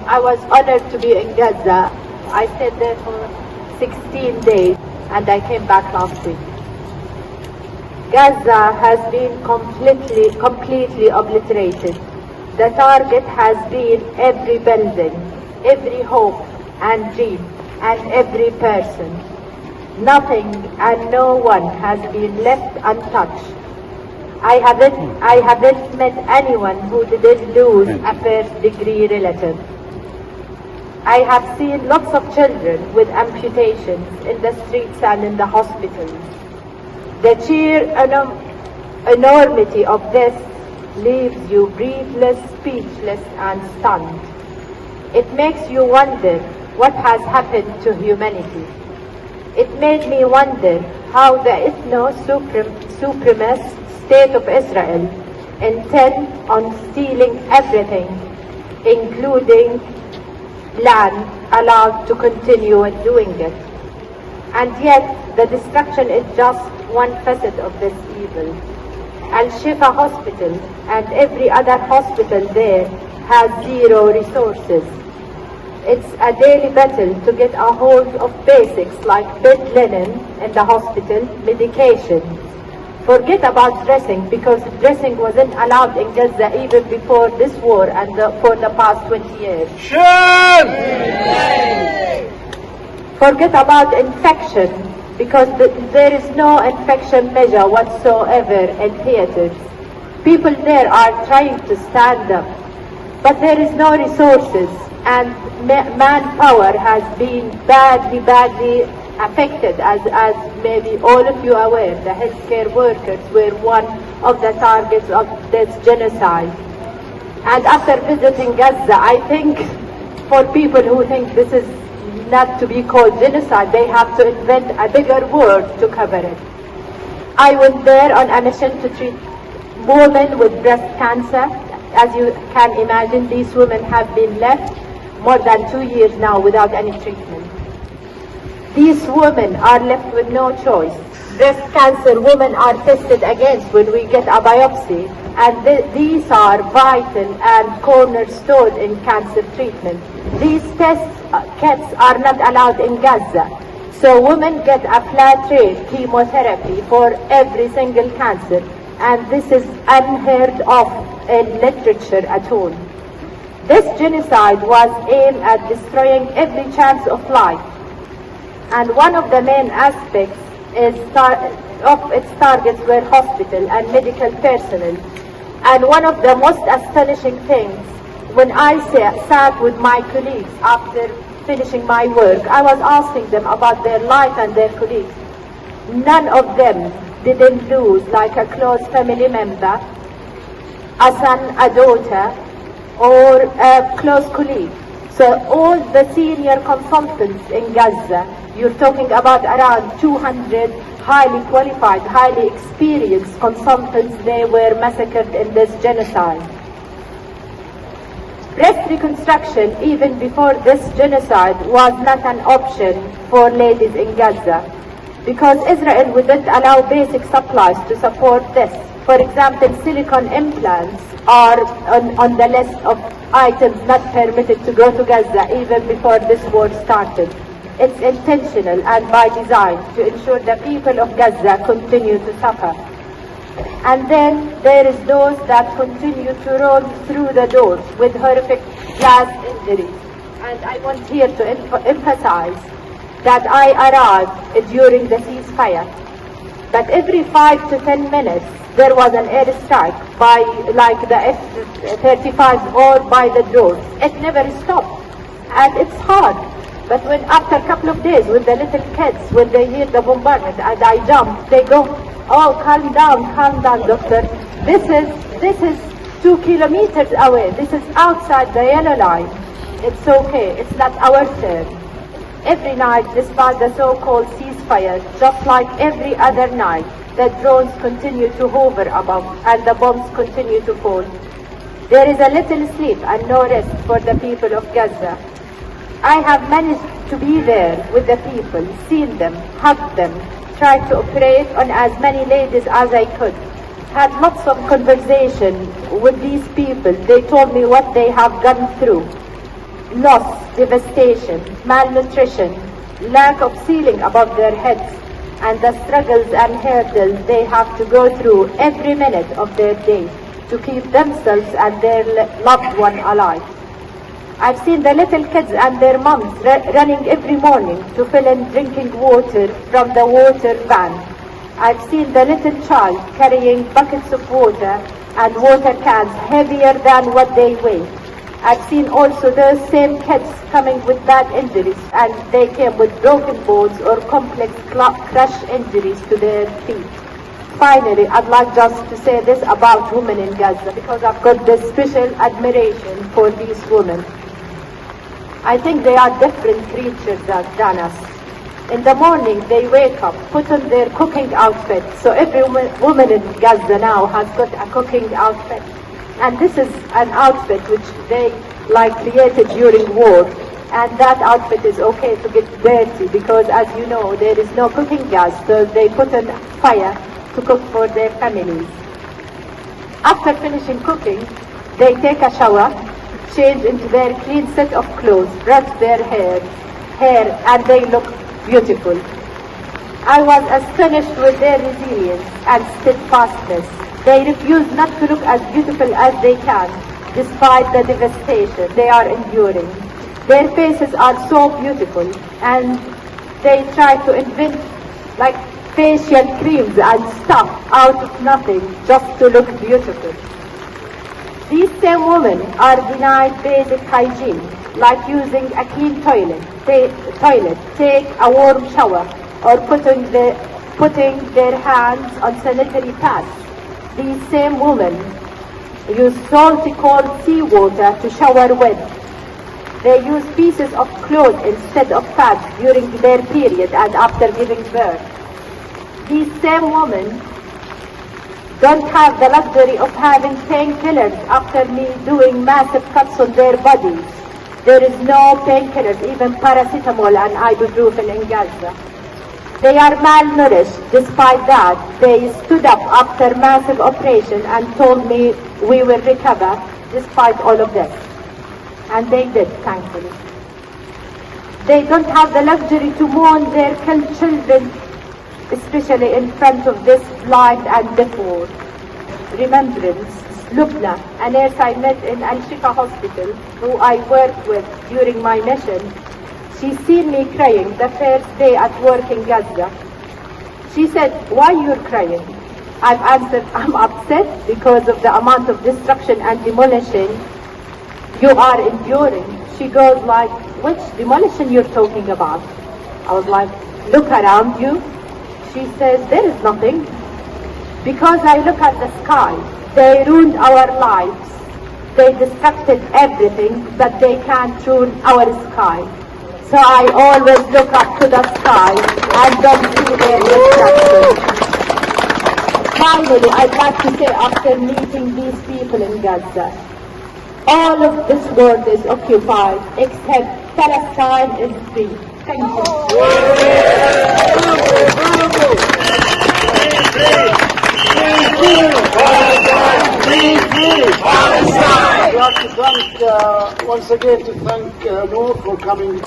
I was honored to be in Gaza. I stayed there for 16 days and I came back last week. Gaza has been completely obliterated. The target has been every building, every hope and dream, and every person. Nothing and no one has been left untouched. I haven't met anyone who didn't lose a first-degree relative. I have seen lots of children with amputations in the streets and in the hospitals. The sheer enormity of this leaves you breathless, speechless, and stunned. It makes you wonder what has happened to humanity. It made me wonder how the ethno-supremacist state of Israel intend on stealing everything, including land, allowed to continue doing it. And yet, the destruction is just one facet of this evil. Al-Shifa Hospital and every other hospital there has zero resources. It's a daily battle to get a hold of basics like bed linen in the hospital, medication. Forget about dressing, because dressing wasn't allowed in Gaza even before this war and for the past 20 years. Forget about infection, because there is no infection measure whatsoever in theaters. People there are trying to stand up, but there is no resources, and manpower has been badly affected, as maybe all of you are aware. The healthcare workers were one of the targets of this genocide. And after visiting Gaza, I think for people who think this is not to be called genocide, they have to invent a bigger word to cover it. I went there on a mission to treat women with breast cancer. As you can imagine, these women have been left more than 2 years now without any treatment. These women are left with no choice. Breast cancer women are tested against when we get a biopsy, and these are vital and cornerstone in cancer treatment. These kits are not allowed in Gaza, so women get a flat rate chemotherapy for every single cancer, and this is unheard of in literature at all. This genocide was aimed at destroying every chance of life, and one of the main aspects of its targets were hospital and medical personnel. And one of the most astonishing things, when I sat with my colleagues after finishing my work, I was asking them about their life and their colleagues. None of them didn't lose like a close family member, a son, a daughter, or a close colleague. So all the senior consultants in Gaza, you're talking about around 200 highly qualified, highly experienced consultants, they were massacred in this genocide. Breast reconstruction, even before this genocide, was not an option for ladies in Gaza, because Israel wouldn't allow basic supplies to support this. For example, silicone implants are on the list of items not permitted to go to Gaza even before this war started. It's intentional and by design to ensure the people of Gaza continue to suffer. And then there is those that continue to roll through the doors with horrific glass injuries. And I want here to emphasize that I arrived during the ceasefire, but every 5 to 10 minutes there was an airstrike by like the F-35s or by the drones. It never stopped, and it's hard. But when after a couple of days, when the little kids, when they hear the bombardment and I jump, they go, "Oh, calm down, doctor. This is 2 kilometers away. This is outside the yellow line. It's okay. It's not our turn." Every night, despite the so-called ceasefire, just like every other night, the drones continue to hover above and the bombs continue to fall. There is a little sleep and no rest for the people of Gaza. I have managed to be there with the people, seen them, hugged them, tried to operate on as many ladies as I could, had lots of conversation with these people. They told me what they have gone through. loss, devastation, malnutrition, lack of ceiling above their heads, and the struggles and hurdles they have to go through every minute of their day to keep themselves and their loved one alive. I've seen the little kids and their moms running every morning to fill in drinking water from the water van. I've seen the little child carrying buckets of water and water cans heavier than what they weigh. I've seen also those same kids coming with bad injuries, and they came with broken bones or complex crush injuries to their feet. Finally, I'd like just to say this about women in Gaza, because I've got this special admiration for these women. I think they are different creatures than us. In the morning, they wake up, put on their cooking outfit. So every woman in Gaza now has got a cooking outfit. And this is an outfit which they created during war. And that outfit is okay to get dirty because, as you know, there is no cooking gas. So they put on fire to cook for their families. After finishing cooking, they take a shower, change into their clean set of clothes, brush their hair, and they look beautiful. I was astonished with their resilience and steadfastness. They refuse not to look as beautiful as they can, despite the devastation they are enduring. Their faces are so beautiful, and they try to invent facial creams and stuff out of nothing just to look beautiful. These same women are denied basic hygiene, like using a clean toilet, take a warm shower, or putting their hands on sanitary pads. These same women use salty cold seawater to shower with. They use pieces of cloth instead of pads during their period and after giving birth. These same women don't have the luxury of having painkillers after doing massive cuts on their bodies. There is no painkillers, even paracetamol and ibuprofen in Gaza. They are malnourished. Despite that, they stood up after massive operation and told me we will recover despite all of this. And they did, thankfully. They don't have the luxury to mourn their killed children, especially in front of this blind and deaf world. Remembrance, Lubna, a nurse I met in Al-Shifa hospital, who I worked with during my mission, she seen me crying the first day at work in Gaza. She said, "Why you're crying?" I've answered, "I'm upset because of the amount of destruction and demolition you are enduring." She goes "Which demolition you're talking about?" I was like, "Look around you." She says, "There is nothing." Because I look at the sky, they ruined our lives. They destructed everything, but they can't ruin our sky. So I always look up to the sky and don't see their destruction. Finally, I'd like to say, after meeting these people in Gaza, all of this world is occupied except Palestine is free. Thank you. We have to thank, once again, Noor for coming.